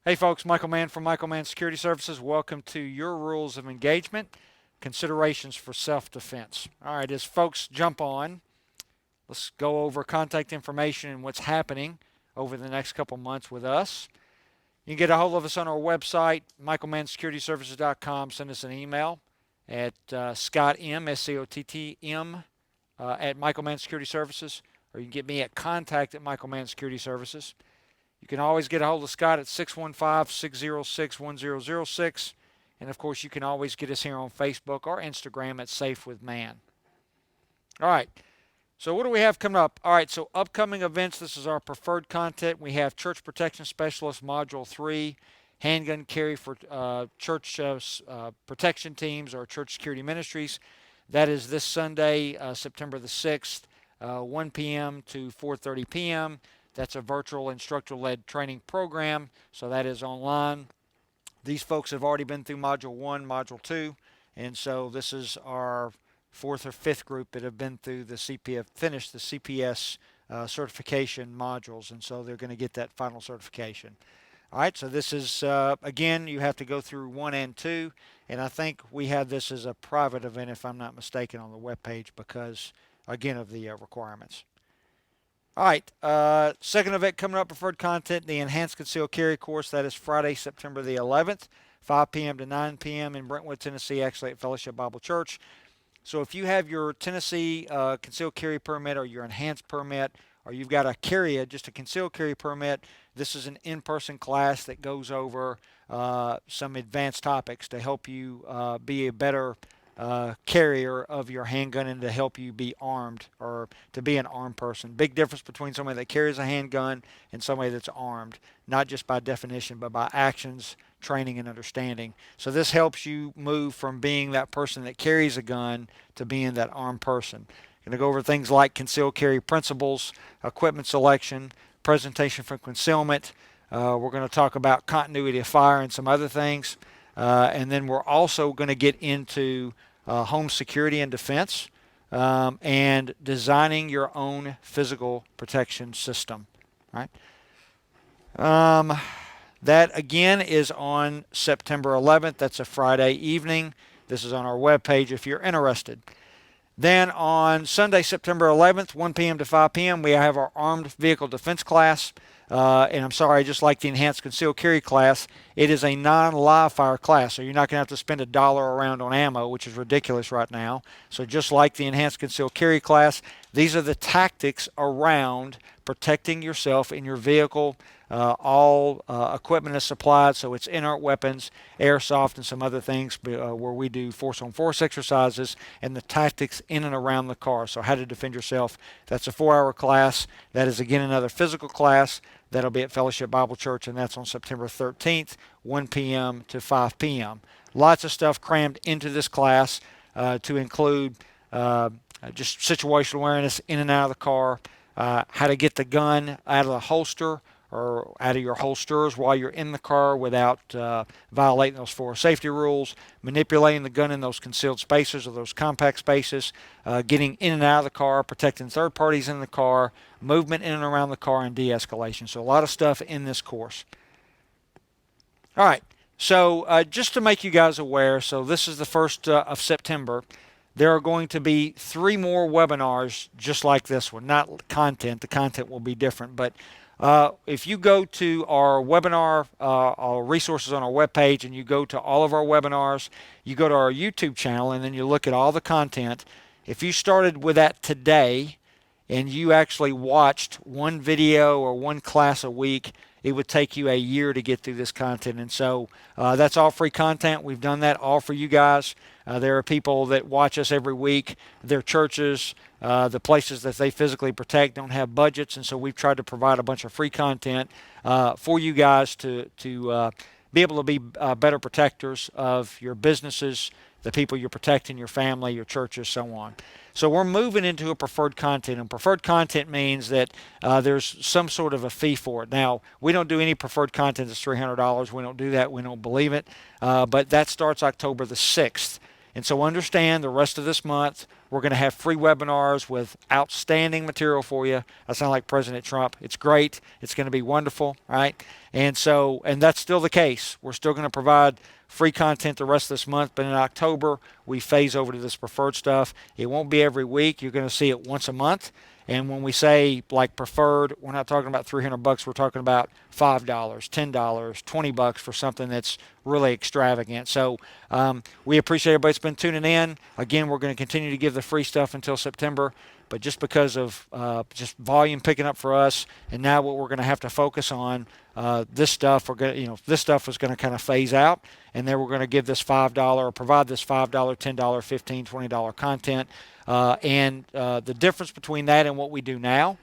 Hey folks, Michael Mann from Michael Mann Security Services. Welcome to your rules of engagement, considerations for self-defense. All right, as folks jump on, let's go over contact information and what's happening over the next couple months with us. You can get a hold of us on our website, michaelmannsecurityservices.com. Send us an email at scottm, S-C-O-T-T-M, at Michael Mann Security Services, or you can get me at contact at Michael Mann Security Services. You can always get a hold of Scott at 615-606-1006. And, of course, you can always get us here on Facebook or Instagram at Safe with Man. All right. So what do we have coming up? All right, so upcoming events, this is our preferred content. We have Church Protection Specialist Module 3, handgun carry for church protection teams or church security ministries. That is this Sunday, September the 6th, 1 p.m. to 4:30 p.m. That's a virtual instructor-led training program, so that is online. These folks have already been through Module 1, Module 2, and so this is our fourth or fifth group that have been through the CPF, finished the CPS certification modules, and so they're going to get that final certification. All right, so this is, again, you have to go through 1 and 2, and I think we have this as a private event, if I'm not mistaken, on the webpage because, again, of the requirements. All right, second event coming up, preferred content, the Enhanced Concealed Carry course. That is Friday, September the 11th, 5 p.m. to 9 p.m. in Brentwood, Tennessee, actually at Fellowship Bible Church. So if you have your Tennessee concealed carry permit or your enhanced permit, or you've got just a concealed carry permit, this is an in-person class that goes over some advanced topics to help you be a better carrier of your handgun and to help you be armed or to be an armed person. Big difference between somebody that carries a handgun and somebody that's armed, not just by definition, but by actions, training, and understanding. So this helps you move from being that person that carries a gun to being that armed person. Going to go over things like concealed carry principles, equipment selection, presentation for concealment. We're going to talk about continuity of fire and some other things. And then we're also going to get into home security and defense and designing your own physical protection system. Right? That, again, is on September 11th. That's a Friday evening. This is on our webpage if you're interested. Then on Sunday, September 11th, 1 p.m. to 5 p.m., we have our armed vehicle defense class. And I'm sorry, just like the enhanced concealed carry class, it is a non-live fire class, so you're not going to have to spend $1 around on ammo, which is ridiculous right now. So just like the enhanced concealed carry class, these are the tactics around protecting yourself in your vehicle. All equipment is supplied, so it's inert weapons, airsoft, and some other things where we do force-on-force exercises and the tactics in and around the car. So how to defend yourself. That's a 4-hour class. That is, again, another physical class. That'll be at Fellowship Bible Church, and that's on September 13th, 1 p.m. to 5 p.m. Lots of stuff crammed into this class to include just situational awareness in and out of the car, how to get the gun out of the holster or out of your holsters while you're in the car without violating those 4 safety rules, manipulating the gun in those concealed spaces or those compact spaces, getting in and out of the car, protecting third parties in the car, movement in and around the car, and de-escalation. So a lot of stuff in this course. All right, so just to make you guys aware, so this is the 1st of September. There are going to be 3 more webinars just like this one. Not content. The content will be different, but if you go to our webinar, our resources on our webpage, and you go to all of our webinars, you go to our YouTube channel, and then you look at all the content. If you started with that today and you actually watched one video or one class a week, it would take you a year to get through this content. And so that's all free content. We've done that all for you guys. There are people that watch us every week. Their churches, the places that they physically protect don't have budgets, and so we've tried to provide a bunch of free content for you guys to be able to be better protectors of your businesses, the people you're protecting, your family, your churches, so on. So we're moving into a preferred content, and preferred content means that there's some sort of a fee for it. Now, we don't do any preferred content that's $300. We don't do that. We don't believe it. But that starts October the 6th. And so understand the rest of this month, we're going to have free webinars with outstanding material for you. I sound like President Trump. It's great. It's going to be wonderful, right? And so, and that's still the case. We're still going to provide free content the rest of this month, but in October, we phase over to this preferred stuff. It won't be every week. You're going to see it once a month. And when we say like preferred, we're not talking about $300. We're talking about $5, $10, $20 for something that's really extravagant. So we appreciate everybody that's been tuning in. Again, we're going to continue to give the free stuff until September. But just because of just volume picking up for us, and now what we're going to have to focus on, this stuff this stuff is going to kind of phase out, and then we're going to give this $5 or provide this $5, $10, $15, $20 content. And the difference between that and what we do now,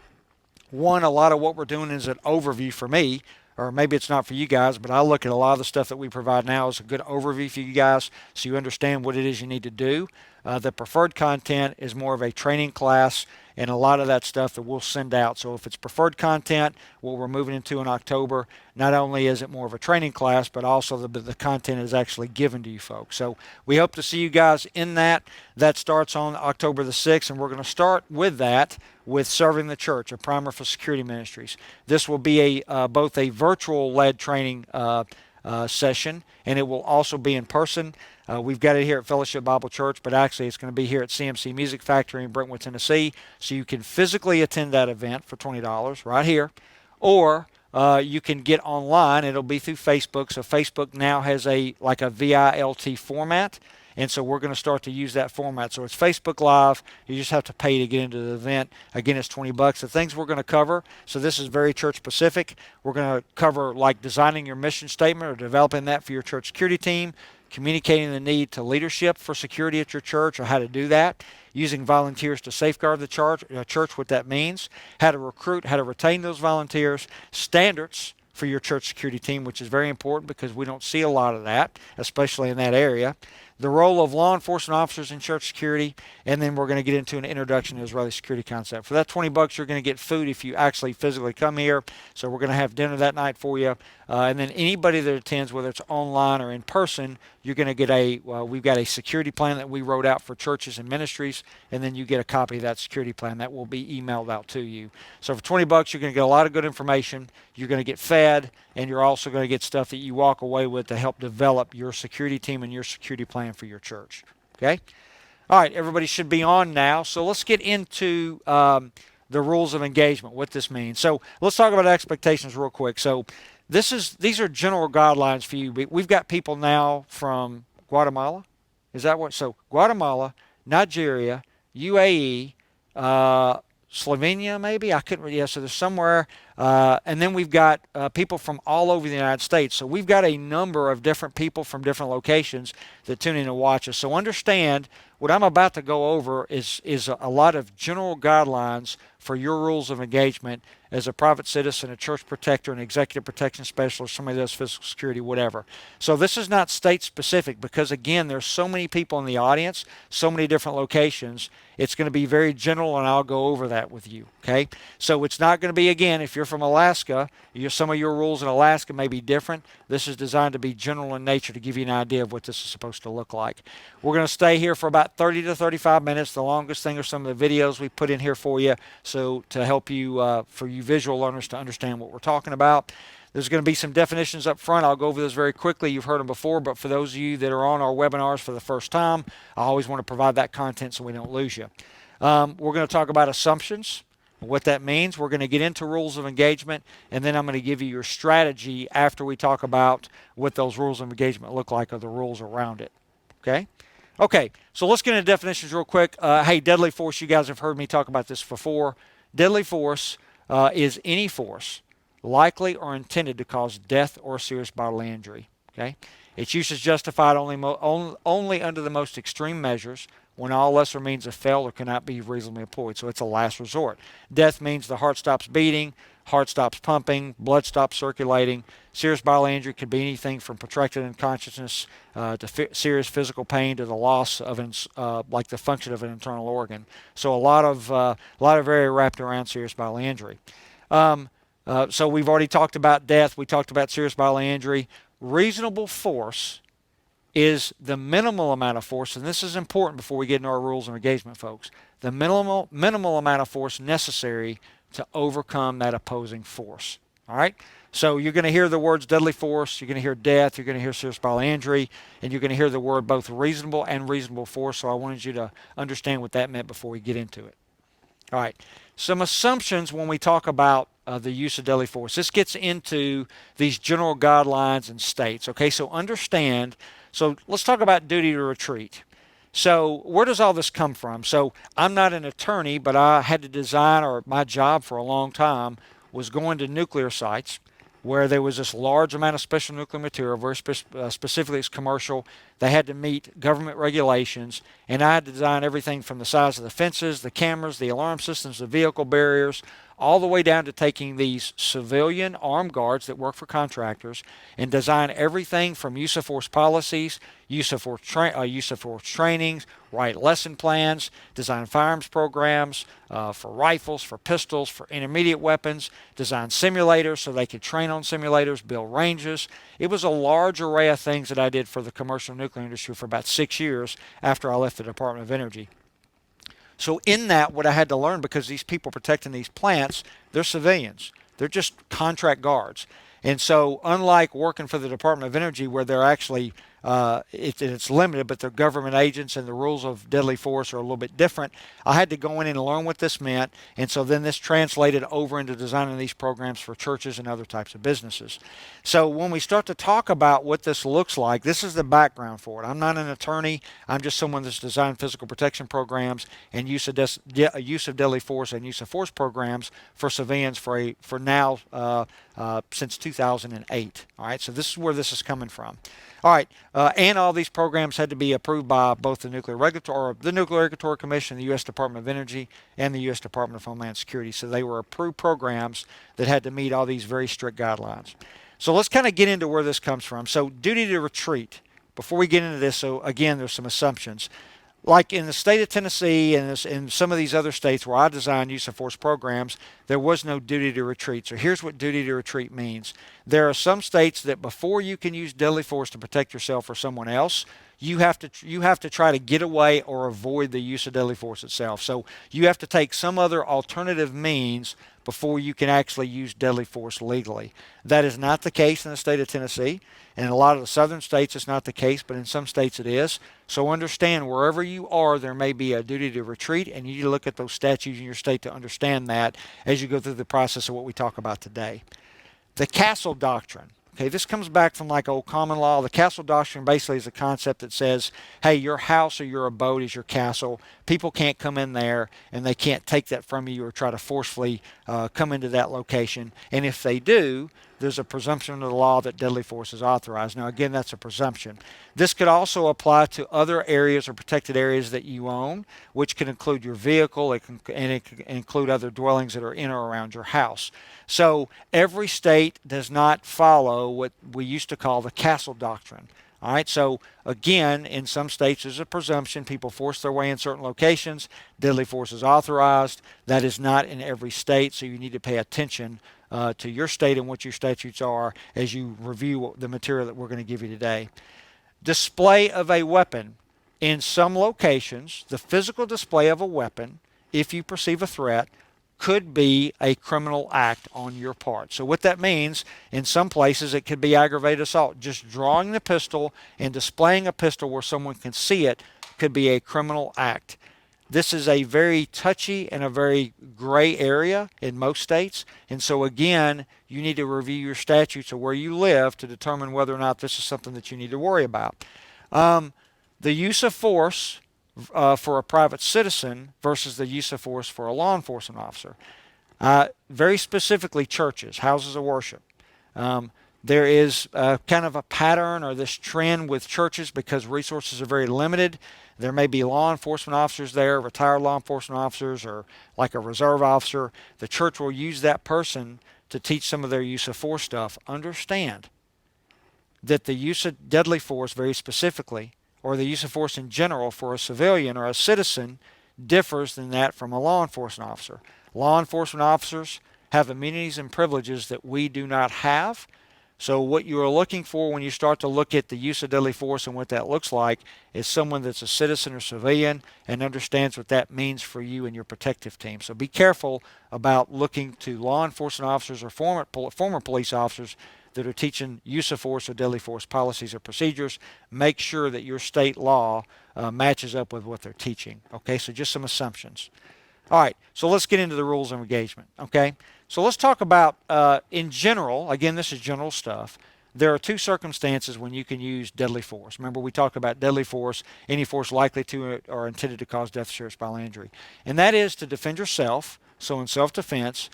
one, a lot of what we're doing is an overview for me, or maybe it's not for you guys, but I look at a lot of the stuff that we provide now as a good overview for you guys so you understand what it is you need to do. The preferred content is more of a training class and a lot of that stuff that we'll send out. So if it's preferred content, what we're moving into in October, not only is it more of a training class, but also the content is actually given to you folks. So we hope to see you guys in that. That starts on October the 6th, and we're going to start with that with Serving the Church, a primer for security ministries. This will be both a virtual-led training session, and it will also be in person. We've got it here at Fellowship Bible Church, but actually it's going to be here at CMC Music Factory in Brentwood, Tennessee. So you can physically attend that event for $20 right here, or you can get online. It'll be through Facebook. So Facebook now has a VILT format, and so we're going to start to use that format. So it's Facebook Live. You just have to pay to get into the event. Again, it's $20. The things we're going to cover, so this is very church specific. We're going to cover like designing your mission statement or developing that for your church security team, communicating the need to leadership for security at your church or how to do that, using volunteers to safeguard the church, what that means, how to recruit, how to retain those volunteers, standards for your church security team, which is very important because we don't see a lot of that, especially in that area, the role of law enforcement officers in church security, and then we're going to get into an introduction to Israeli security concept. For that $20, you're going to get food if you actually physically come here. So we're going to have dinner that night for you. And then anybody that attends, whether it's online or in person, you're going to get we've got a security plan that we wrote out for churches and ministries, and then you get a copy of that security plan that will be emailed out to you. So for $20, you're going to get a lot of good information. You're going to get fed, and you're also going to get stuff that you walk away with to help develop your security team and your security plan for your church. Okay? All right, everybody should be on now. So let's get into the rules of engagement, what this means. So let's talk about expectations real quick. So these are general guidelines for you. We've got people now from Guatemala. Is that what? So Guatemala, Nigeria, UAE, Slovenia, maybe? I couldn't really, yeah, so there's somewhere. And then we've got people from all over the United States. So we've got a number of different people from different locations that tune in and watch us. So understand what I'm about to go over is a lot of general guidelines for your rules of engagement as a private citizen, a church protector, an executive protection specialist, somebody that does physical security, whatever. So this is not state specific because, again, there's so many people in the audience, so many different locations. It's going to be very general, and I'll go over that with you, okay? So it's not going to be, again, if you're from Alaska, some of your rules in Alaska may be different. This is designed to be general in nature to give you an idea of what this is supposed to look like. We're going to stay here for about 30 to 35 minutes. The longest thing are some of the videos we put in here for you, so to help you, for you visual learners to understand what we're talking about. There's going to be some definitions up front. I'll go over those very quickly. You've heard them before, but for those of you that are on our webinars for the first time, I always want to provide that content so we don't lose you. We're going to talk about assumptions, what that means. We're going to get into rules of engagement, and then I'm going to give you your strategy after we talk about what those rules of engagement look like or the rules around it. Okay? Okay, so let's get into definitions real quick. Hey, deadly force, you guys have heard me talk about this before. Deadly force is any force likely or intended to cause death or serious bodily injury. Okay? Its use is justified only under the most extreme measures when all lesser means have failed or cannot be reasonably employed. So it's a last resort. Death means the heart stops beating, heart stops pumping, blood stops circulating. Serious bodily injury could be anything from protracted unconsciousness to serious physical pain to the loss of like the function of an internal organ. So a lot of area wrapped around serious bodily injury. So we've already talked about death. We talked about serious bodily injury. Reasonable force is the minimal amount of force, and this is important before we get into our rules of engagement, folks, the minimal amount of force necessary to overcome that opposing force. All right? So you're going to hear the words deadly force, you're going to hear death, you're going to hear serious bodily injury, and you're going to hear the word both reasonable and reasonable force. So I wanted you to understand what that meant before we get into it. All right. Some assumptions when we talk about the use of deadly force. This gets into these general guidelines and states. Okay, so understand. So let's talk about duty to retreat. So where does all this come from? So I'm not an attorney, but I had to design, or my job for a long time was going to nuclear sites where there was this large amount of special nuclear material, very specifically it's commercial. They had to meet government regulations, and I had to design everything from the size of the fences, the cameras, the alarm systems, the vehicle barriers, all the way down to taking these civilian armed guards that work for contractors and design everything from use of force policies, use of force trainings, write lesson plans, design firearms programs for rifles, for pistols, for intermediate weapons, design simulators so they could train on simulators, build ranges. It was a large array of things that I did for the commercial nuclear industry for about 6 years after I left the Department of Energy. So in that, what I had to learn, because these people protecting these plants, they're civilians. They're just contract guards. And so unlike working for the Department of Energy where they're actually, it's limited, but they're government agents and the rules of deadly force are a little bit different, I had to go in and learn what this meant. And so then this translated over into designing these programs for churches and other types of businesses. So when we start to talk about what this looks like, this is the background for it. I'm not an attorney. I'm just someone that's designed physical protection programs and use of deadly force and use of force programs for civilians for now since 2008. All right, so this is where this is coming from. All right, and all these programs had to be approved by both the Nuclear Regulatory Commission, the U.S. Department of Energy, and the U.S. Department of Homeland Security. So they were approved programs that had to meet all these very strict guidelines. So let's kind of get into where this comes from. So duty to retreat. Before we get into this, so again, there's some assumptions. Like in the state of Tennessee and in some of these other states where I designed use of force programs, there was no duty to retreat. So here's what duty to retreat means. There are some states that before you can use deadly force to protect yourself or someone else, you have to try to get away or avoid the use of deadly force itself. So you have to take some other alternative means before you can actually use deadly force legally. That is not the case in the state of Tennessee. And in a lot of the southern states, it's not the case, but in some states it is. So understand, wherever you are, there may be a duty to retreat, and you need to look at those statutes in your state to understand that as you go through the process of what we talk about today. The castle doctrine. Okay, this comes back from like old common law. The castle doctrine basically is a concept that says, hey, your house or your abode is your castle. People can't come in there and they can't take that from you or try to forcefully come into that location. And if they do, there's a presumption of the law that deadly force is authorized. Now, again, that's a presumption. This could also apply to other areas or protected areas that you own, which can include your vehicle, it can include other dwellings that are in or around your house. So every state does not follow what we used to call the castle doctrine. All right, so again, in some states there's a presumption people force their way in certain locations. Deadly force is authorized. That is not in every state, so you need to pay attention to your state and what your statutes are as you review the material that we're going to give you today. Display of a weapon. In some locations, the physical display of a weapon, if you perceive a threat, could be a criminal act on your part. So what that means, in some places it could be aggravated assault. Just drawing the pistol and displaying a pistol where someone can see it could be a criminal act. This is a very touchy and a very gray area in most states. And so again, you need to review your statutes of where you live to determine whether or not this is something that you need to worry about. The use of force for a private citizen versus the use of force for a law enforcement officer. Very specifically churches, houses of worship. There is kind of a pattern or this trend with churches because resources are very limited. There may be law enforcement officers there, retired law enforcement officers, or like a reserve officer. The church will use that person to teach some of their use of force stuff. Understand that the use of deadly force very specifically, or the use of force in general for a civilian or a citizen, differs than that from a law enforcement officer. Law enforcement officers have immunities and privileges that we do not have. So what you are looking for when you start to look at the use of deadly force and what that looks like is someone that's a citizen or civilian and understands what that means for you and your protective team. So be careful about looking to law enforcement officers or former police officers that are teaching use of force or deadly force policies or procedures. Make sure that your state law matches up with what they're teaching. Okay, so just some assumptions. All right, so let's get into the rules of engagement, okay? So let's talk about, in general, again, this is general stuff. There are two circumstances when you can use deadly force. Remember, we talked about deadly force, any force likely to or intended to cause death, serious bodily injury. And that is to defend yourself, so in self-defense.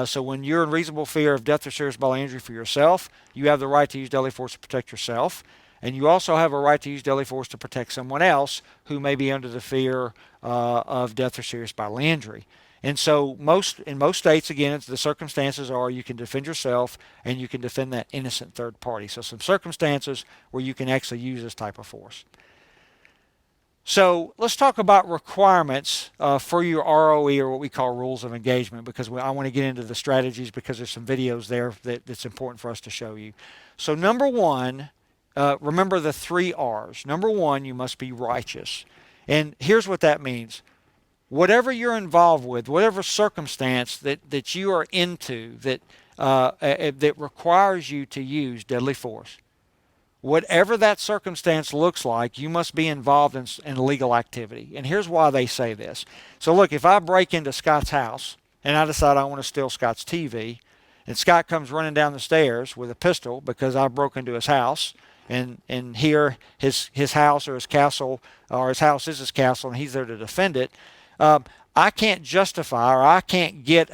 So when you're in reasonable fear of death or serious bodily injury for yourself, you have the right to use deadly force to protect yourself. And you also have a right to use deadly force to protect someone else who may be under the fear of death or serious bodily injury. And so in most states, again, the circumstances are you can defend yourself and you can defend that innocent third party. So some circumstances where you can actually use this type of force. So let's talk about requirements for your ROE, or what we call rules of engagement, because I want to get into the strategies because there's some videos there that's important for us to show you. So number one, remember the 3 R's. Number one, you must be righteous. And here's what that means. Whatever you're involved with, whatever circumstance that you are into that requires you to use deadly force, whatever that circumstance looks like, you must be involved in illegal activity. And here's why they say this. So look, if I break into Scott's house and I decide I want to steal Scott's TV, and Scott comes running down the stairs with a pistol because I broke into his house, and here his house or his castle, or his house is his castle, and he's there to defend it, I can't justify, or I can't get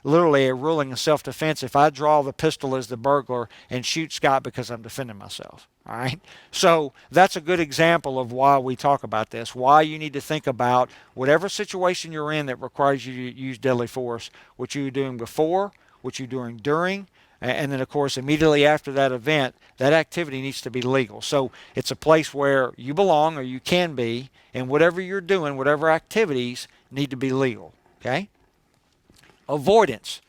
literally a ruling of self-defense if I draw the pistol as the burglar and shoot Scott because I'm defending myself. All right? So that's a good example of why we talk about this, why you need to think about whatever situation you're in that requires you to use deadly force, what you're doing before, what you're doing during, and then, of course, immediately after that event, that activity needs to be legal. So it's a place where you belong, or you can be, and whatever you're doing, whatever activities need to be legal. Okay? Avoidance.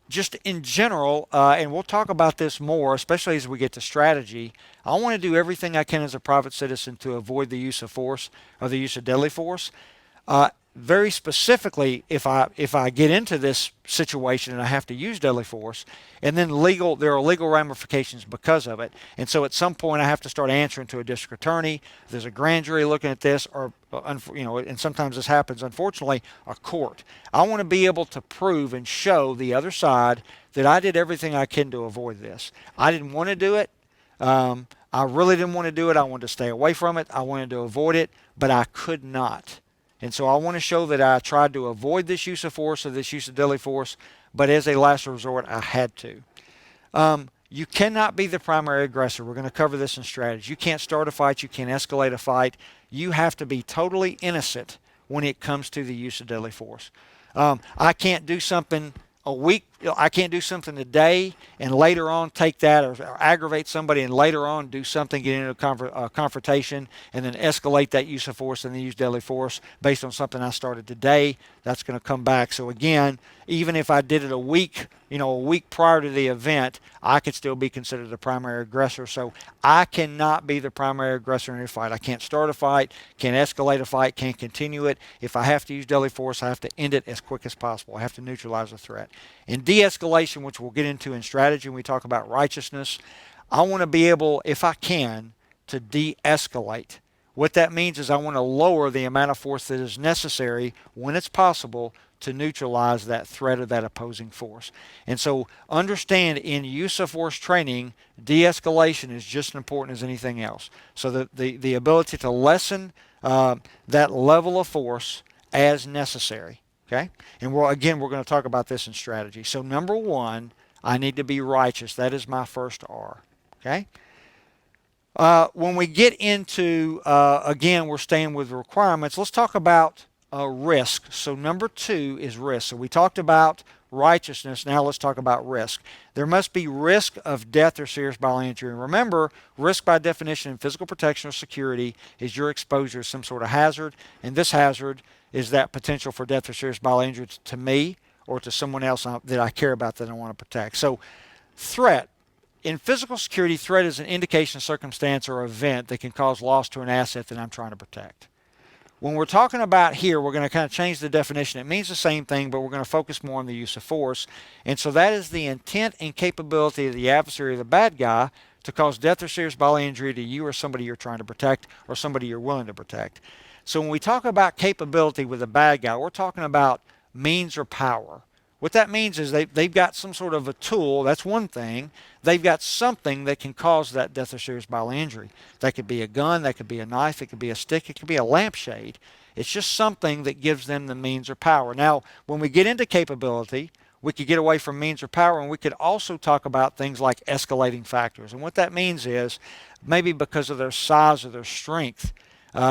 Just in general, and we'll talk about this more, especially as we get to strategy, I want to do everything I can as a private citizen to avoid the use of force or the use of deadly force. Very specifically, if I get into this situation and I have to use deadly force, and then there are legal ramifications because of it. And so at some point I have to start answering to a district attorney. There's a grand jury looking at this, or and sometimes this happens, unfortunately, a court. I want to be able to prove and show the other side that I did everything I can to avoid this. I didn't want to do it. I really didn't want to do it. I wanted to stay away from it. I wanted to avoid it, but I could not. And so I want to show that I tried to avoid this use of force or this use of deadly force, but as a last resort, I had to. You cannot be the primary aggressor. We're going to cover this in strategy. You can't start a fight. You can't escalate a fight. You have to be totally innocent when it comes to the use of deadly force. I can't do something a week. I can't do something today and later on take that or aggravate somebody and later on do something, get into a confrontation, and then escalate that use of force and then use deadly force based on something I started today. That's going to come back. So again, even if I did it a week prior to the event, I could still be considered the primary aggressor. So I cannot be the primary aggressor in a fight. I can't start a fight, can't escalate a fight, can't continue it. If I have to use deadly force, I have to end it as quick as possible. I have to neutralize the threat. In de-escalation, which we'll get into in strategy when we talk about righteousness, I want to be able, if I can, to de-escalate. What that means is I want to lower the amount of force that is necessary when it's possible to neutralize that threat of that opposing force. And so understand, in use of force training, de-escalation is just as important as anything else. So the ability to lessen that level of force as necessary. Okay? And we're going to talk about this in strategy. So number one, I need to be righteous. That is my first R. Okay? When we get into, again, we're staying with requirements, let's talk about risk. So number two is risk. So we talked about righteousness. Now let's talk about risk. There must be risk of death or serious bodily injury. And remember, risk by definition in physical protection or security is your exposure to some sort of hazard. And this hazard is that potential for death or serious bodily injury to me or to someone else that I care about, that I want to protect. So threat in physical security, threat is an indication, circumstance, or event that can cause loss to an asset that I'm trying to protect. When we're talking about here, we're going to kind of change the definition. It means the same thing, but we're going to focus more on the use of force. And so that is the intent and capability of the adversary or the bad guy to cause death or serious bodily injury to you or somebody you're trying to protect or somebody you're willing to protect. So when we talk about capability with a bad guy, we're talking about means or power. What that means is they've got some sort of a tool. That's one thing. They've got something that can cause that death or serious bodily injury. That could be a gun, that could be a knife, it could be a stick, it could be a lampshade. It's just something that gives them the means or power. Now, when we get into capability, we could get away from means or power, and we could also talk about things like escalating factors. And what that means is maybe because of their size or their strength,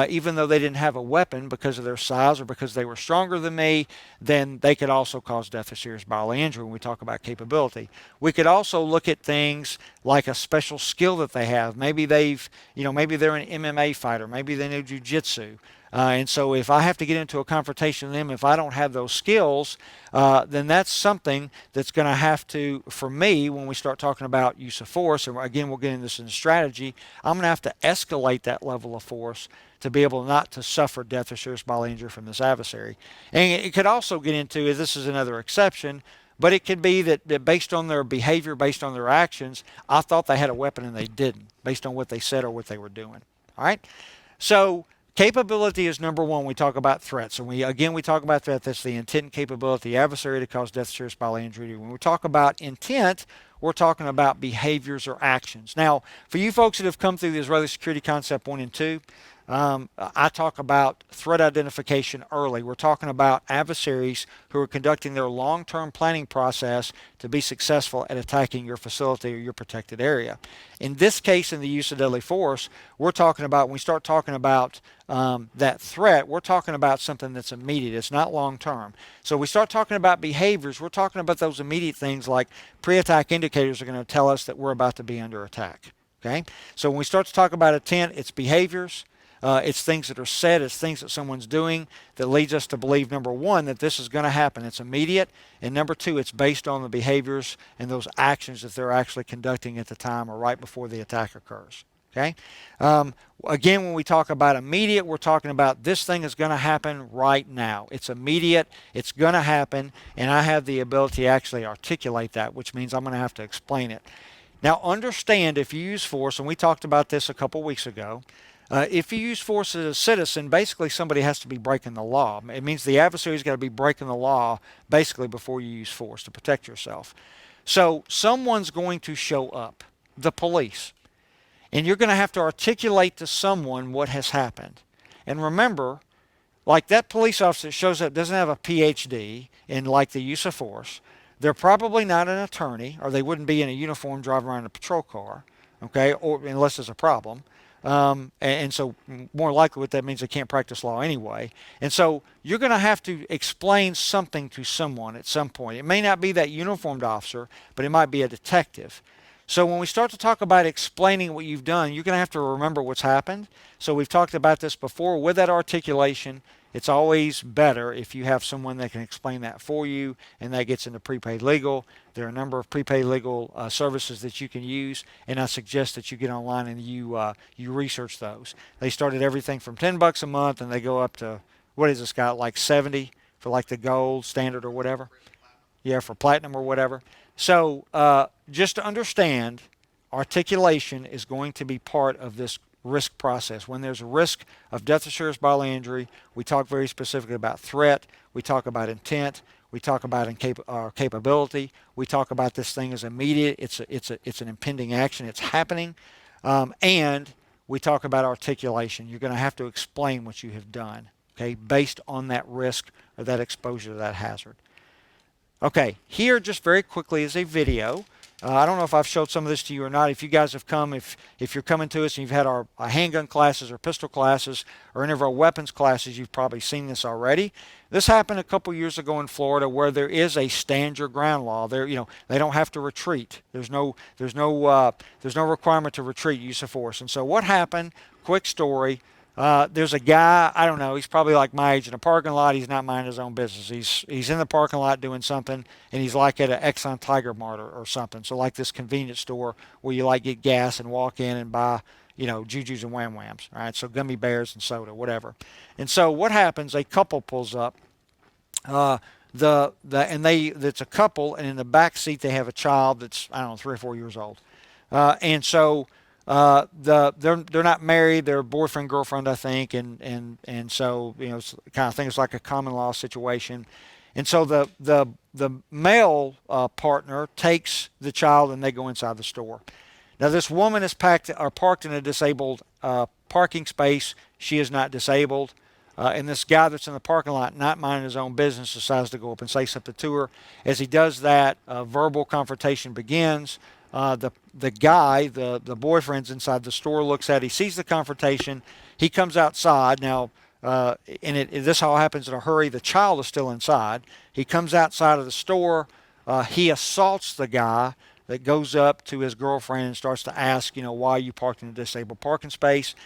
even though they didn't have a weapon, because of their size or because they were stronger than me, then they could also cause death or serious bodily injury when we talk about capability. We could also look at things like a special skill that they have. Maybe maybe they're an MMA fighter. Maybe they know jiu-jitsu. And so if I have to get into a confrontation with them, if I don't have those skills, then that's something that's going to have to, for me, when we start talking about use of force, and again, we'll get into this in strategy, I'm going to have to escalate that level of force to be able not to suffer death or serious bodily injury from this adversary. And it could also get into, this is another exception, but it could be that based on their behavior, based on their actions, I thought they had a weapon and they didn't, based on what they said or what they were doing. All right? So capability is number one when we talk about threats. And we talk about threat, that's the intent and capability of the adversary to cause death, serious bodily injury. When we talk about intent, we're talking about behaviors or actions. Now, for you folks that have come through the Israeli Security Concept 1 and 2, I talk about threat identification early. We're talking about adversaries who are conducting their long-term planning process to be successful at attacking your facility or your protected area. In this case, in the use of deadly force, we're talking about, when we start talking about that threat, we're talking about something that's immediate. It's not long-term. So we start talking about behaviors, we're talking about those immediate things like pre-attack indicators are going to tell us that we're about to be under attack. Okay? So when we start to talk about intent, it's behaviors. It's things that are said, it's things that someone's doing that leads us to believe, number one, that this is going to happen. It's immediate. And number two, it's based on the behaviors and those actions that they're actually conducting at the time or right before the attack occurs. Okay? Again, when we talk about immediate, we're talking about this thing is going to happen right now. It's immediate. It's going to happen. And I have the ability to actually articulate that, which means I'm going to have to explain it. Now, understand if you use force, and we talked about this a couple weeks ago, if you use force as a citizen, basically somebody has to be breaking the law. It means the adversary's got to be breaking the law basically before you use force to protect yourself. So someone's going to show up, the police, and you're going to have to articulate to someone what has happened. And remember, like that police officer that shows up doesn't have a PhD in like the use of force. They're probably not an attorney, or they wouldn't be in a uniform driving around in a patrol car, okay, or unless there's a problem. And so more likely what that means, they can't practice law anyway. And so you're going to have to explain something to someone at some point. It may not be that uniformed officer, but it might be a detective. So when we start to talk about explaining what you've done, you're going to have to remember what's happened. So we've talked about this before. With that articulation, it's always better if you have someone that can explain that for you, and that gets into prepaid legal. There are a number of prepaid legal services that you can use, and I suggest that you get online and you research those. They start at everything from $10 a month, and they go up to, what is this, Scott, like 70 for like the gold standard or whatever? Yeah, for platinum or whatever. So just to understand, articulation is going to be part of this risk process. When there's a risk of death or serious bodily injury, we talk very specifically about threat, we talk about intent, we talk about capability, we talk about this thing as immediate, it's an impending action, it's happening, and we talk about articulation. You're going to have to explain what you have done, okay, based on that risk or that exposure to that hazard. Okay, here just very quickly is a video. I don't know if I've showed some of this to you or not. If you guys have come, if you're coming to us and you've had our handgun classes or pistol classes or any of our weapons classes, you've probably seen this already. This happened a couple years ago in Florida, where there is a stand your ground law. There, they don't have to retreat. There's no requirement to retreat use of force. And so what happened? Quick story. There's a guy, I don't know, he's probably like my age in a parking lot. He's not minding his own business. He's in the parking lot doing something, and he's like at an Exxon Tiger Mart or something. So like this convenience store where you like get gas and walk in and buy, jujus and wham whams, all right? So gummy bears and soda, whatever. And so what happens? A couple pulls up. Uh, it's a couple, and in the back seat they have a child that's, I don't know, 3 or 4 years old. And so they're not married. They're boyfriend girlfriend, I think, and so it's kind of thing. It's like a common law situation. And so the male partner takes the child and they go inside the store. Now this woman is parked in a disabled parking space. She is not disabled. And this guy that's in the parking lot, not minding his own business, decides to go up and say something to her. As he does that, verbal confrontation begins. The guy, the boyfriend's inside the store, looks at it. He sees the confrontation. He comes outside. Now, this all happens in a hurry. The child is still inside. He comes outside of the store. He assaults the guy that goes up to his girlfriend and starts to ask, why you parked in a disabled parking space.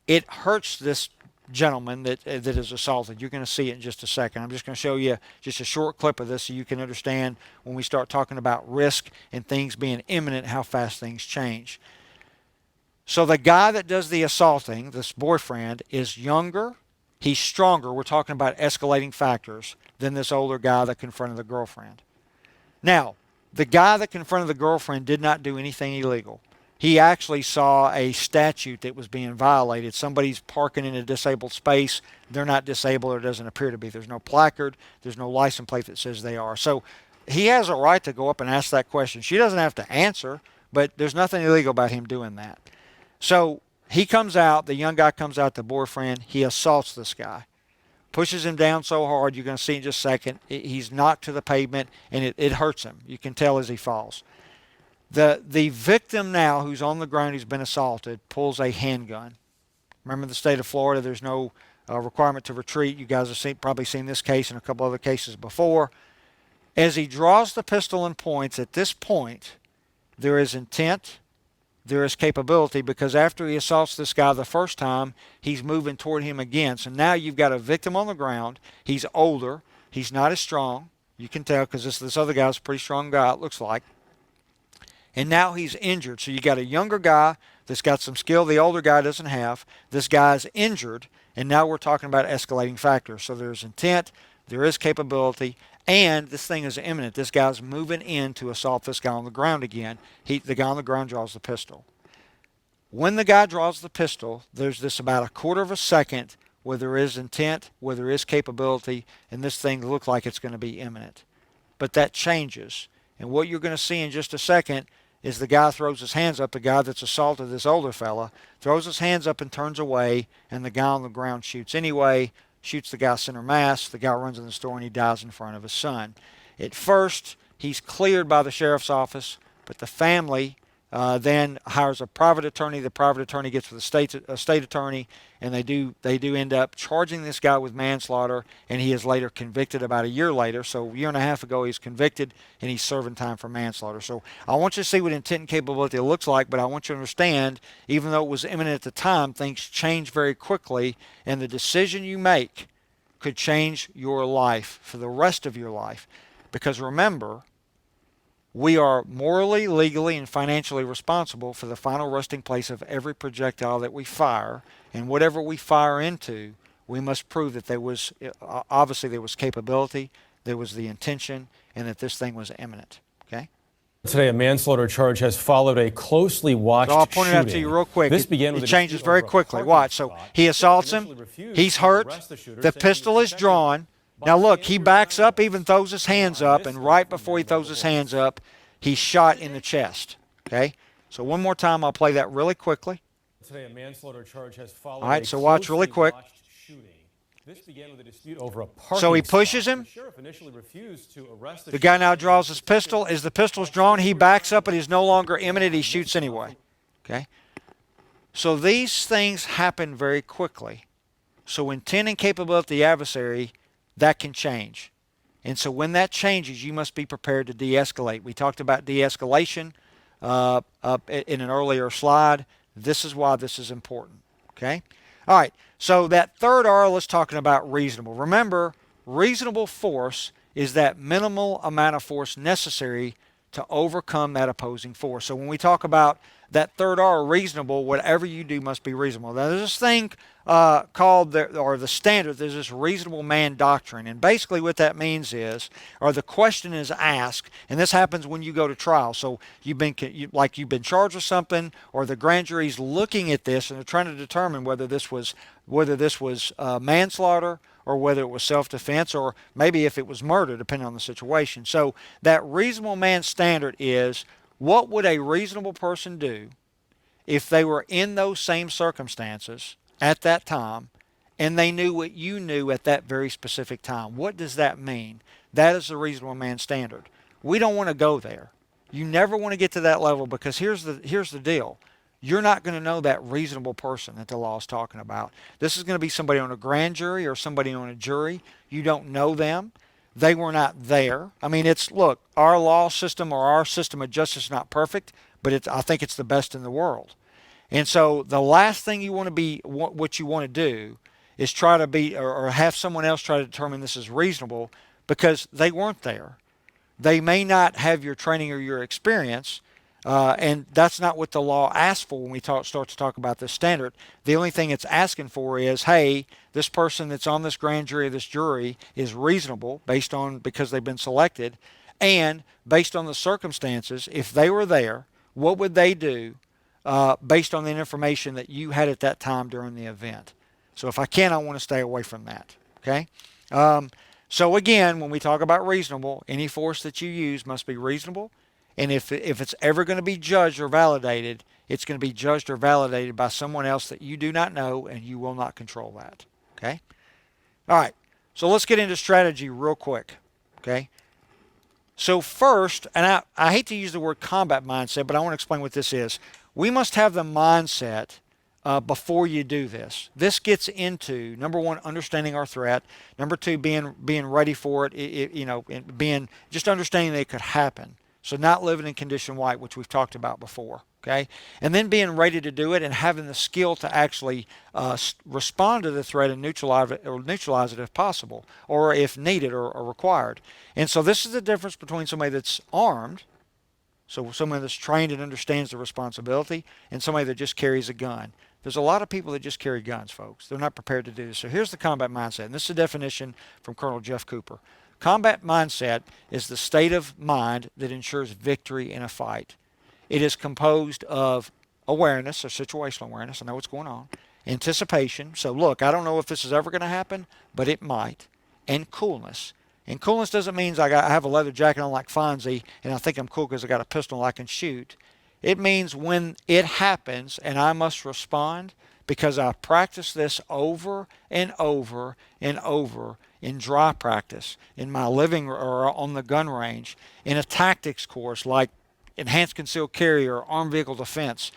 It hurts this gentleman that is assaulted. You're going to see it in just a second. I'm just going to show you just a short clip of this so you can understand when we start talking about risk and things being imminent, how fast things change. So the guy that does the assaulting, this boyfriend, is younger. He's stronger. We're talking about escalating factors than this older guy that confronted the girlfriend. Now, the guy that confronted the girlfriend did not do anything illegal. He actually saw a statute that was being violated. Somebody's parking in a disabled space. They're not disabled, or it doesn't appear to be. There's no placard. There's no license plate that says they are. So he has a right to go up and ask that question. She doesn't have to answer, but there's nothing illegal about him doing that. So he comes out. The young guy comes out, the boyfriend. He assaults this guy. Pushes him down so hard, you're going to see in just a second. He's knocked to the pavement, and it hurts him. You can tell as he falls. The victim now, who's on the ground, who's been assaulted, pulls a handgun. Remember the state of Florida, there's no requirement to retreat. You guys have probably seen this case and a couple other cases before. As he draws the pistol and points, at this point, there is intent, there is capability, because after he assaults this guy the first time, he's moving toward him again. So now you've got a victim on the ground. He's older. He's not as strong. You can tell because this other guy's a pretty strong guy, it looks like. And now he's injured. So you got a younger guy that's got some skill the older guy doesn't have. This guy's injured, and now we're talking about escalating factors. So there's intent, there is capability, and this thing is imminent. This guy's moving in to assault this guy on the ground again. The guy on the ground draws the pistol. When the guy draws the pistol, there's this about a quarter of a second where there is intent, where there is capability, and this thing looks like it's going to be imminent. But that changes. And what you're going to see in just a second is the guy throws his hands up, the guy that's assaulted this older fella, throws his hands up and turns away, and the guy on the ground shoots anyway, shoots the guy center mass. The guy runs in the store and he dies in front of his son. At first, he's cleared by the sheriff's office, but the family then hires a private attorney. The private attorney gets with a state attorney, and they do end up charging this guy with manslaughter, and he is later convicted about a year later. So a year and a half ago, he's convicted, and he's serving time for manslaughter. So I want you to see what intent and capability looks like, but I want you to understand, even though it was imminent at the time, things change very quickly, and the decision you make could change your life for the rest of your life. Because remember, we are morally, legally, and financially responsible for the final resting place of every projectile that we fire. And whatever we fire into, we must prove that there was capability, there was the intention, and that this thing was imminent. Okay? Today, a manslaughter charge has followed a closely watched shooting. So I'll point it out to you real quick. This began with it changes very quickly. Watch. So he assaults him. He's hurt. The pistol is drawn. Now look, he backs up, even throws his hands up, and right before he throws his hands up, he's shot in the chest. Okay? So one more time, I'll play that really quickly. Today, a manslaughter charge has followed. All right, so watch really quick. This began with a dispute over a parking so he pushes him. The sheriff initially refused to arrest the guy now draws his pistol. As the pistol's drawn, he backs up, and he's no longer imminent. He shoots anyway. Okay? So these things happen very quickly. So intent and capability of the adversary, that can change. And so when that changes, you must be prepared to de-escalate. We talked about de-escalation in an earlier slide. This is why this is important. Okay? All right, so that third R, let's talking about reasonable. Remember, reasonable force is that minimal amount of force necessary to overcome that opposing force. So when we talk about that third R, reasonable, whatever you do must be reasonable. Now, there's this thing called the standard. There's this reasonable man doctrine, and basically what that means is, or the question is asked, and this happens when you go to trial. So you've been charged with something, or the grand jury's looking at this and they're trying to determine whether this was manslaughter or whether it was self-defense, or maybe if it was murder, depending on the situation. So that reasonable man standard is, what would a reasonable person do if they were in those same circumstances at that time and they knew what you knew at that very specific time? What does that mean? That is the reasonable man standard. We don't want to go there. You never want to get to that level, because here's the deal. You're not going to know that reasonable person that the law is talking about. This is going to be somebody on a grand jury or somebody on a jury. You don't know them. They were not there. I mean, look, our law system or our system of justice is not perfect, but I think it's the best in the world. And so the last thing you want to be, what you want to do is try to be, or have someone else try to determine this is reasonable, because they weren't there. They may not have your training or your experience, and that's not what the law asks for when we start to talk about this standard. The only thing it's asking for is, hey, this person that's on this grand jury or this jury is reasonable because they've been selected, and based on the circumstances, if they were there, what would they do based on the information that you had at that time during the event? So if I can, I want to stay away from that. Okay? So again, when we talk about reasonable, any force that you use must be reasonable. And if it's ever going to be judged or validated, it's going to be judged or validated by someone else that you do not know, and you will not control that. Okay? All right. So let's get into strategy real quick. Okay? So first, and I hate to use the word combat mindset, but I want to explain what this is. We must have the mindset before you do this. This gets into, number one, understanding our threat. Number two, being ready for it. Being just understanding that it could happen. So not living in condition white, which we've talked about before, okay? And then being ready to do it and having the skill to actually respond to the threat and neutralize it if possible, or if needed or required. And so this is the difference between somebody that's armed, so somebody that's trained and understands the responsibility, and somebody that just carries a gun. There's a lot of people that just carry guns, folks. They're not prepared to do this. So here's the combat mindset, and this is a definition from Colonel Jeff Cooper. Combat mindset is the state of mind that ensures victory in a fight. It is composed of awareness, or situational awareness, I know what's going on, anticipation, so look, I don't know if this is ever going to happen, but it might, and coolness. And coolness doesn't mean I have a leather jacket on like Fonzie, and I think I'm cool because I got a pistol I can shoot. It means when it happens and I must respond, because I practice this over and over and over in dry practice, in my living or on the gun range, in a tactics course like enhanced concealed carry or armed vehicle defense.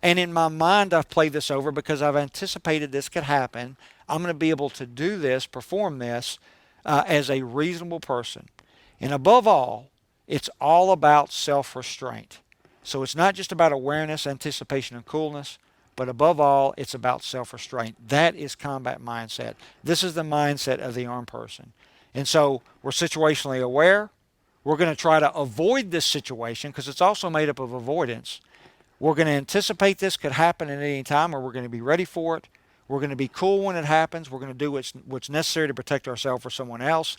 And in my mind, I've played this over because I've anticipated this could happen. I'm going to be able to do this, perform this as a reasonable person. And above all, it's all about self-restraint. So it's not just about awareness, anticipation, and coolness, but above all, it's about self-restraint. That is combat mindset. This is the mindset of the armed person. And so we're situationally aware. We're going to try to avoid this situation because it's also made up of avoidance. We're going to anticipate this could happen at any time, or we're going to be ready for it. We're going to be cool when it happens. We're going to do what's necessary to protect ourselves or someone else.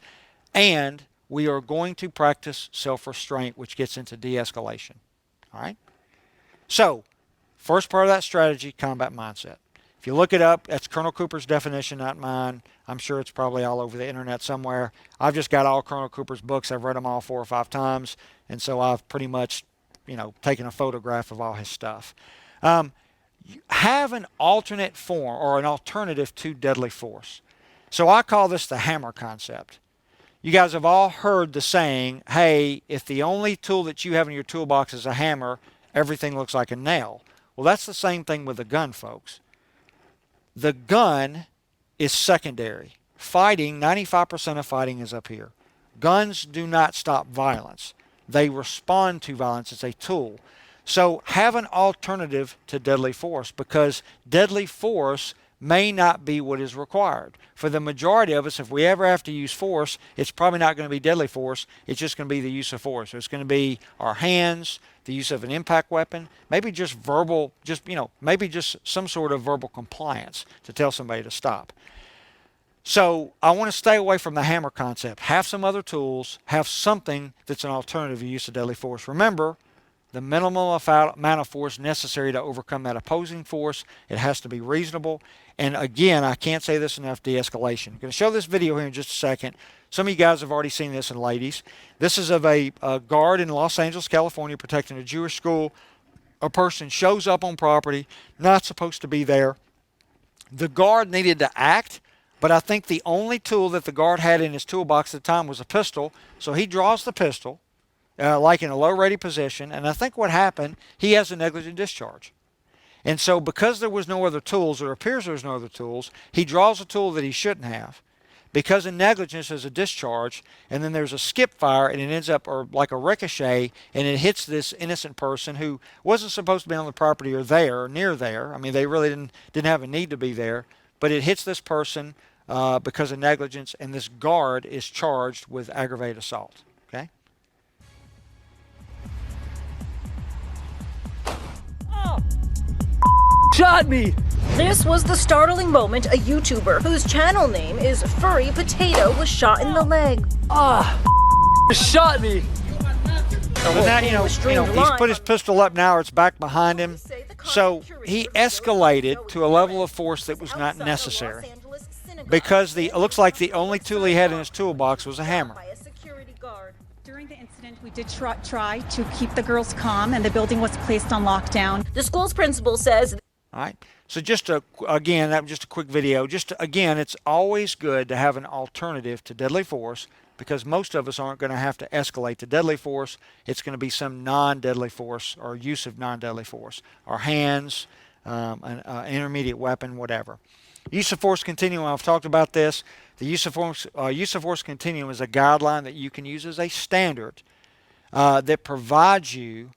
And we are going to practice self-restraint, which gets into de-escalation. All right? So, first part of that strategy, combat mindset. If you look it up, that's Colonel Cooper's definition, not mine. I'm sure it's probably all over the internet somewhere. I've just got all Colonel Cooper's books. I've read them all 4 or 5 times, and so I've pretty much, taken a photograph of all his stuff. Have an alternate form or an alternative to deadly force. So I call this the hammer concept. You guys have all heard the saying, hey, if the only tool that you have in your toolbox is a hammer, everything looks like a nail. Well, that's the same thing with a gun, folks. The gun is secondary. Fighting, 95% of fighting is up here. Guns do not stop violence. They respond to violence. It's a tool. So have an alternative to deadly force, because deadly force may not be what is required. For the majority of us, if we ever have to use force, it's probably not going to be deadly force. It's just going to be the use of force. So it's going to be our hands, the use of an impact weapon, maybe just verbal, maybe just some sort of verbal compliance to tell somebody to stop. So I want to stay away from the hammer concept. Have some other tools. Have something that's an alternative to use of deadly force. Remember, the minimum amount of force necessary to overcome that opposing force, it has to be reasonable. And again, I can't say this enough, de-escalation. I'm going to show this video here in just a second. Some of you guys have already seen this, and ladies. This is of a guard in Los Angeles, California, protecting a Jewish school. A person shows up on property, not supposed to be there. The guard needed to act, but I think the only tool that the guard had in his toolbox at the time was a pistol. So he draws the pistol, like in a low-ready position, and I think what happened, he has a negligent discharge. And so because there was no other tools, or appears there was no other tools, he draws a tool that he shouldn't have. Because of negligence, there's a discharge, and then there's a skip fire, and it ends up or like a ricochet, and it hits this innocent person who wasn't supposed to be on the property or there, or near there. I mean, they really didn't have a need to be there, but it hits this person because of negligence, and this guard is charged with aggravated assault. Okay? Shot me! This was the startling moment a YouTuber whose channel name is Furry Potato was shot in the leg. Shot me! And that, he's put his pistol up now, or it's back behind him. So he escalated to a level of force that was not necessary, because it looks like the only tool he had in his toolbox was a hammer. During the incident, we did try to keep the girls calm, and the building was placed on lockdown. The school's principal says... All right. So again, that was just a quick video. Again, it's always good to have an alternative to deadly force, because most of us aren't going to have to escalate to deadly force. It's going to be some non-deadly force or use of non-deadly force. Our hands, an intermediate weapon, whatever. Use of force continuum, I've talked about this. The use of force continuum is a guideline that you can use as a standard that provides you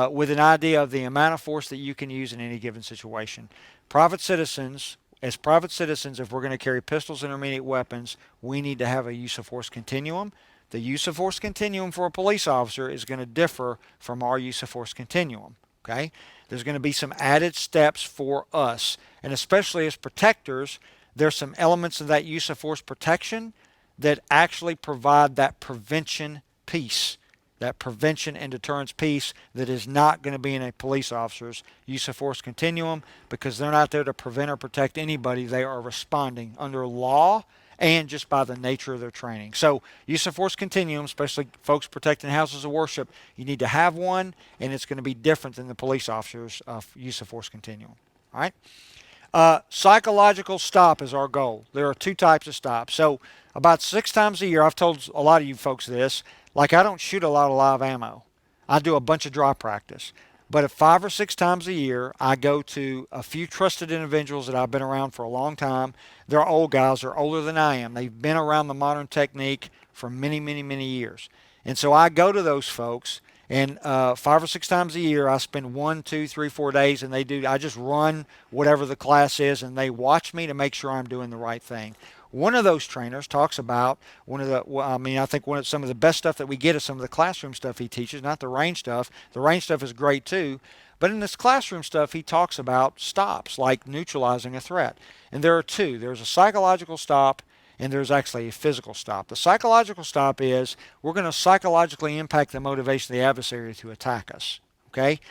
with an idea of the amount of force that you can use in any given situation. Private citizens, if we're going to carry pistols and intermediate weapons, we need to have a use of force continuum. The use of force continuum for a police officer is going to differ from our use of force continuum. Okay? There's going to be some added steps for us, and especially as protectors, there's some elements of that use of force protection that actually provide that prevention piece, that prevention and deterrence piece that is not going to be in a police officer's use of force continuum, because they're not there to prevent or protect anybody. They are responding under law and just by the nature of their training. So use of force continuum, especially folks protecting houses of worship, you need to have one, and it's going to be different than the police officer's use of force continuum. All right? Psychological stop is our goal. There are two types of stops. So about 6 times a year, I've told a lot of you folks this, like I don't shoot a lot of live ammo. I do a bunch of dry practice. But 5 or 6 times a year, I go to a few trusted individuals that I've been around for a long time. They're old guys. They're older than I am. They've been around the modern technique for many, many, many years. And so I go to those folks, and 5 or 6 times a year, I spend 1, 2, 3, 4 days, and I just run whatever the class is, and they watch me to make sure I'm doing the right thing. One of those trainers talks about I think some of the best stuff that we get is some of the classroom stuff he teaches, not the range stuff. The range stuff is great too. But in this classroom stuff, he talks about stops, like neutralizing a threat. And there are two. There's a psychological stop, and there's actually a physical stop. The psychological stop is we're going to psychologically impact the motivation of the adversary to attack us. Okay?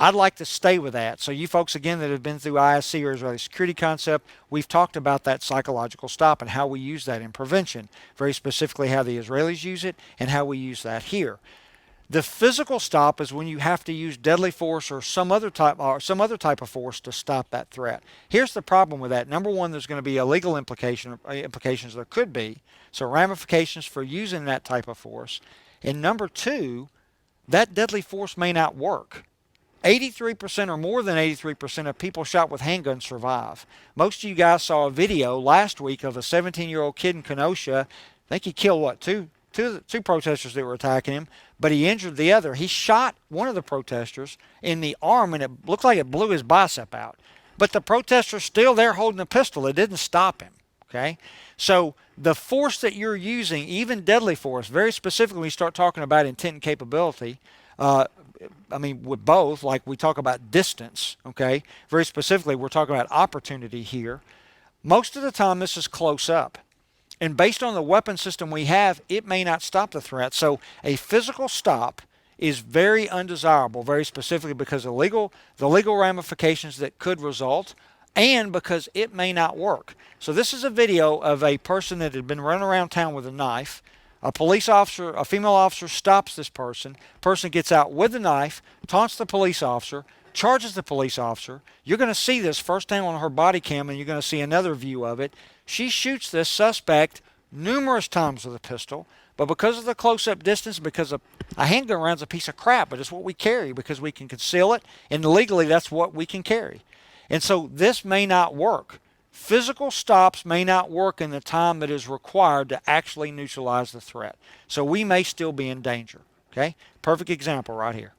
I'd like to stay with that. So you folks, again, that have been through ISC or Israeli security concept, we've talked about that psychological stop and how we use that in prevention, very specifically how the Israelis use it and how we use that here. The physical stop is when you have to use deadly force or some other type of force to stop that threat. Here's the problem with that. Number one, there's going to be a legal implications. There could be, so ramifications for using that type of force. And number two, that deadly force may not work. 83% or more than 83% of people shot with handguns survive. Most of you guys saw a video last week of a 17-year-old kid in Kenosha. I think he killed, two protesters that were attacking him, but he injured the other. He shot one of the protesters in the arm, and it looked like it blew his bicep out. but the protester's still there holding a pistol. It didn't stop him, okay? So the force that you're using, even deadly force, very specifically when you start talking about intent and capability, I mean, with both, like we talk about distance, okay? Very specifically, we're talking about opportunity here. Most of the time, this is close up. And based on the weapon system we have, it may not stop the threat. So a physical stop is very undesirable, very specifically because of the legal ramifications that could result, and because it may not work. So this is a video of a person that had been running around town with a knife. A police officer, a female officer, stops this person. Person gets out with the knife, taunts the police officer, charges the police officer. You're going to see this first thing on her body cam, and you're going to see another view of it. She shoots this suspect numerous times with a pistol, but because of the close-up distance, because a handgun round's a piece of crap, but it's what we carry because we can conceal it, and legally that's what we can carry. And so this may not work. Physical stops may not work in the time that is required to actually neutralize the threat. So we may still be in danger. Okay? Perfect example right here.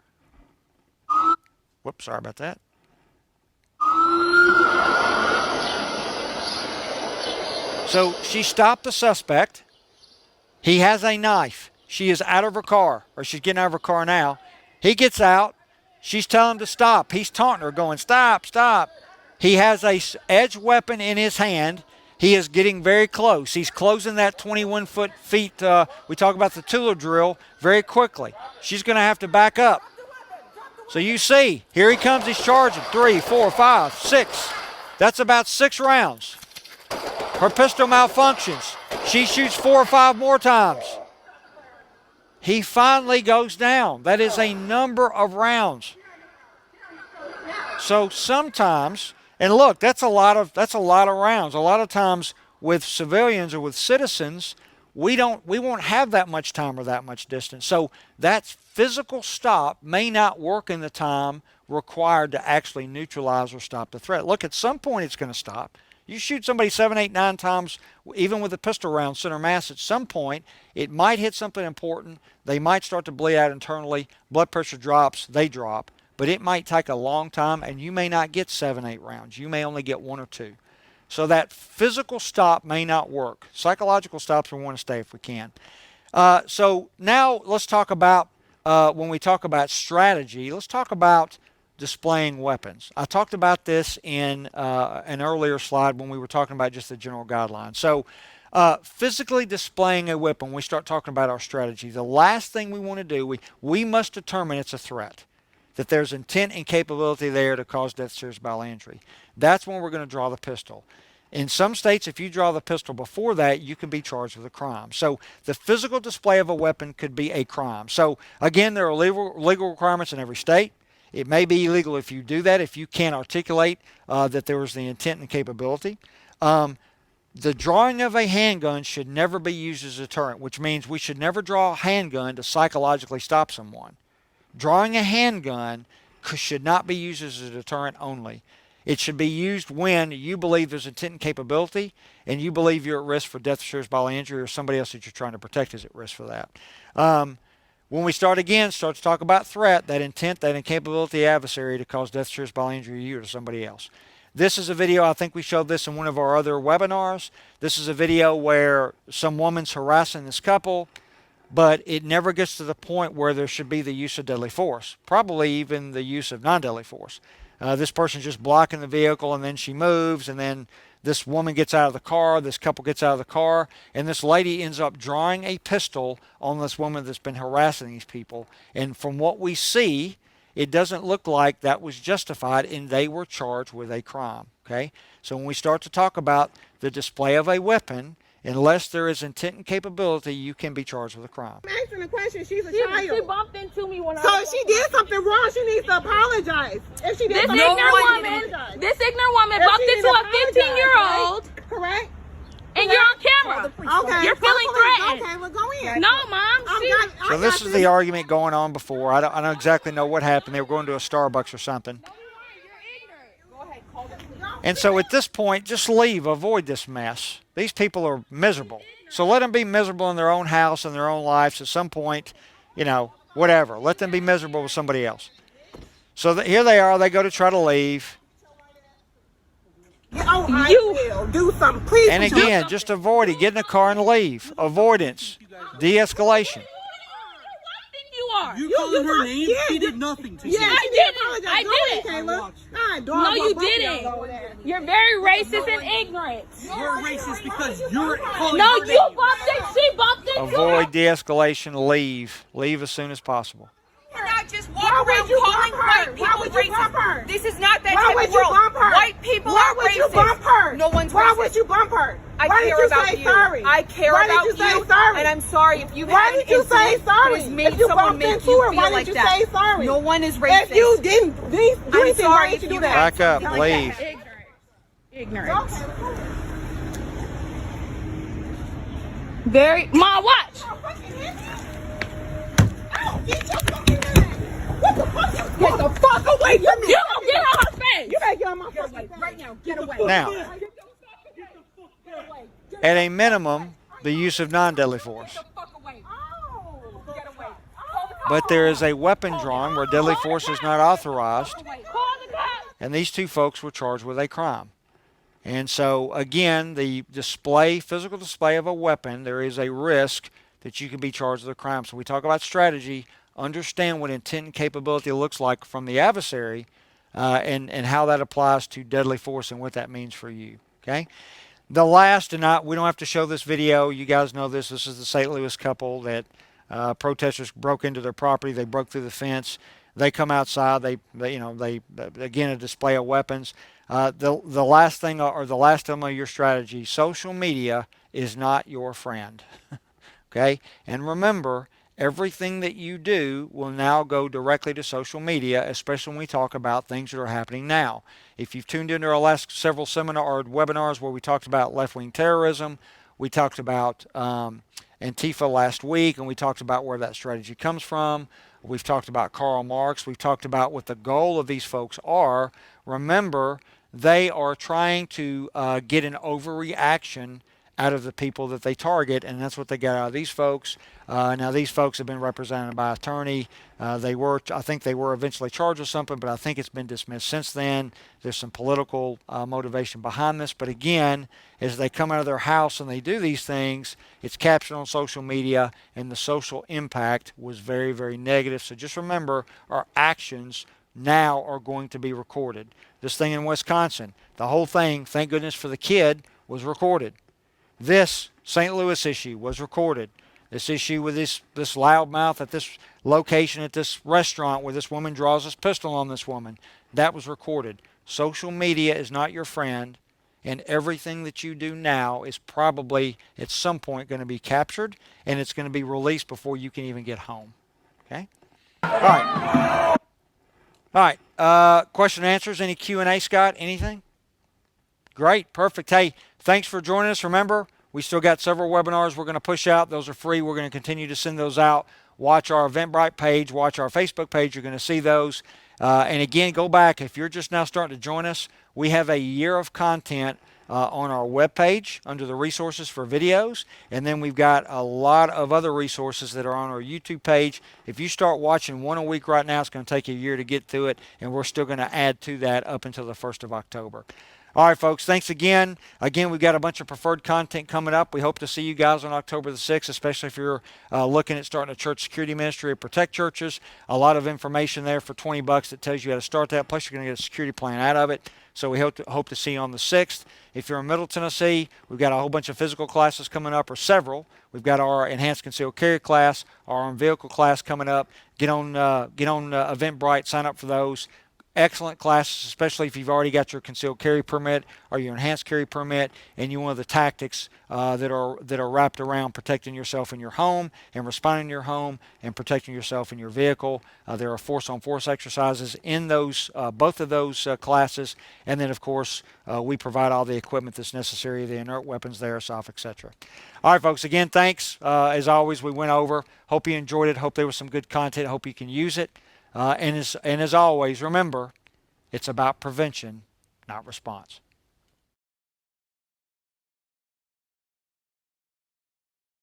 Whoops, sorry about that. So she stopped the suspect. He has a knife. She is out of her car, or she's getting out of her car now. He gets out. She's telling him to stop. He's taunting her, going, stop, stop. He has a edged weapon in his hand. He is getting very close. He's closing that 21 feet. We talk about the Tula drill very quickly. She's going to have to back up. So you see, here he comes. He's charging. 3, 4, 5, 6. That's about 6 rounds. Her pistol malfunctions. She shoots 4 or 5 more times. He finally goes down. That is a number of rounds. So sometimes, and look, that's a lot of rounds. A lot of times with civilians or with citizens, we won't have that much time or that much distance. So that physical stop may not work in the time required to actually neutralize or stop the threat. Look, at some point it's going to stop. You shoot somebody 7, 8, 9 times, even with a pistol round center mass, at some point it might hit something important. They might start to bleed out internally. Blood pressure drops, they drop. But it might take a long time, and you may not get 7, 8 rounds. You may only get 1 or 2. So that physical stop may not work. Psychological stops we want to stay if we can. So now let's talk about, when we talk about strategy, let's talk about displaying weapons. I talked about this in an earlier slide when we were talking about just the general guidelines. So physically displaying a weapon, we start talking about our strategy. The last thing we want to do, we must determine it's a threat, that there's intent and capability there to cause death, serious bodily injury. That's when we're going to draw the pistol. In some states, if you draw the pistol before that, you can be charged with a crime. So the physical display of a weapon could be a crime. So again, there are legal requirements in every state. It may be illegal if you do that, if you can't articulate that there was the intent and capability. The drawing of a handgun should never be used as a deterrent, which means we should never draw a handgun to psychologically stop someone. Drawing a handgun should not be used as a deterrent only. It should be used when you believe there's intent and capability, and you believe you're at risk for death, serious bodily injury, or somebody else that you're trying to protect is at risk for that. When we start to talk about threat, that intent, that incapability adversary to cause death, serious bodily injury to you or to somebody else. This is a video, I think we showed this in one of our other webinars. This is a video where some woman's harassing this couple, but it never gets to the point where there should be the use of deadly force, probably even the use of non-deadly force. This person's just blocking the vehicle, and then she moves, and then this woman gets out of the car, this couple gets out of the car, and this lady ends up drawing a pistol on this woman that's been harassing these people. And from what we see, it doesn't look like that was justified, and they were charged with a crime. Okay? So when we start to talk about the display of a weapon, unless there is intent and capability, you can be charged with a crime. I'm asking a question. She's a child. She bumped into me when So if she did something wrong, she needs to apologize. If she did This something ignorant wrong, woman bumped into a 15-year-old, right? Correct? and you're on camera. Okay. You're feeling threatened. Okay, well, go in. No, Mom. So this is the argument going on before. I don't exactly know what happened. They were going to a Starbucks or something. And so at this point, just leave. Avoid this mess. These people are miserable. So let them be miserable in their own house and their own lives. At some point, whatever. Let them be miserable with somebody else. So here they are. They go to try to leave. Oh, I will. Do something. Please. And again, just avoid it. Get in the car and leave. Avoidance. De-escalation. You are. You calling her name? She did nothing to you. Yeah, I didn't. I didn't. No, you didn't. You're very racist and ignorant. You're racist because you're calling No, her you name. bumped it. She bumped it. Avoid de-escalation. Leave. Leave as soon as possible. You're not just Why walk would around you calling bump her? white Why people would you bump her? racist. This is not that Why type would of you world. bump her? White people Why are would racist. you bump her? No one's Why racist. would you bump her? I Why care did you about say you. sorry? I care Why about did you say you, sorry? and I'm sorry if you Why had did an you say incident sorry? that has made If you someone bumped make into you her, feel why like did you that. say sorry? No one is racist. If you didn't do I'm anything, sorry why if did you you do that? Back up. Leave. Ignorant. Very. Mom, watch. Get the fuck away from me! You gonna get on her face. You better get on my fucking face right now. Get away. Now, at a minimum, the use of non-deadly force. But there is a weapon drawn where deadly force is not authorized, and these two folks were charged with a crime. And so, again, the physical display of a weapon, there is a risk that you can be charged with a crime. So we talk about strategy, understand what intent and capability looks like from the adversary, and how that applies to deadly force and what that means for you. Okay? The last, and we don't have to show this video. You guys know this. This is the St. Louis couple that protesters broke into their property. They broke through the fence. They come outside. They again, a display of weapons. The last thing, or the last element of your strategy, social media is not your friend. Okay? And remember, everything that you do will now go directly to social media, especially when we talk about things that are happening now. If you've tuned into our last several webinars where we talked about left-wing terrorism, we talked about Antifa last week, and we talked about where that strategy comes from. We've talked about Karl Marx. We've talked about what the goal of these folks are. Remember, they are trying to get an overreaction out of the people that they target, and that's what they got out of these folks. Now, these folks have been represented by an attorney. I think they were eventually charged with something, but I think it's been dismissed since then. There's some political motivation behind this, but again, as they come out of their house and they do these things, it's captured on social media, and the social impact was very, very negative. So just remember, our actions now are going to be recorded. This thing in Wisconsin, the whole thing, thank goodness for the kid, was recorded. This St. Louis issue was recorded. This issue with this loudmouth at this location at this restaurant where this woman draws his pistol on this woman, that was recorded. Social media is not your friend, and everything that you do now is probably at some point going to be captured, and it's going to be released before you can even get home. Okay? All right. All right. Question and answers. Any Q&A, Scott? Anything? Great. Perfect. Hey, thanks for joining us. Remember, we still got several webinars we're going to push out. Those are free. We're going to continue to send those out. Watch our Eventbrite page. Watch our Facebook page. You're going to see those. And again, go back. If you're just now starting to join us, we have a year of content on our webpage under the resources for videos. And then we've got a lot of other resources that are on our YouTube page. If you start watching one a week right now, it's going to take you a year to get through it. And we're still going to add to that up until the 1st of October. All right, folks, thanks again. Again, we've got a bunch of preferred content coming up. We hope to see you guys on October the 6th, especially if you're looking at starting a church security ministry or protect churches. A lot of information there for $20 that tells you how to start that, plus you're going to get a security plan out of it. So we hope to see you on the 6th. If you're in Middle Tennessee, we've got a whole bunch of physical classes coming up, or several. We've got our enhanced concealed carry class, our armed vehicle class coming up. Get on Eventbrite, sign up for those. Excellent classes, especially if you've already got your concealed carry permit or your enhanced carry permit, and you want the tactics that are wrapped around protecting yourself in your home and responding to your home and protecting yourself in your vehicle. There are force-on-force exercises in those both of those classes, and then of course we provide all the equipment that's necessary, the inert weapons, the airsoft, etc. All right, folks. Again, thanks. As always, we went over. Hope you enjoyed it. Hope there was some good content. Hope you can use it. And as always, remember, it's about prevention, not response.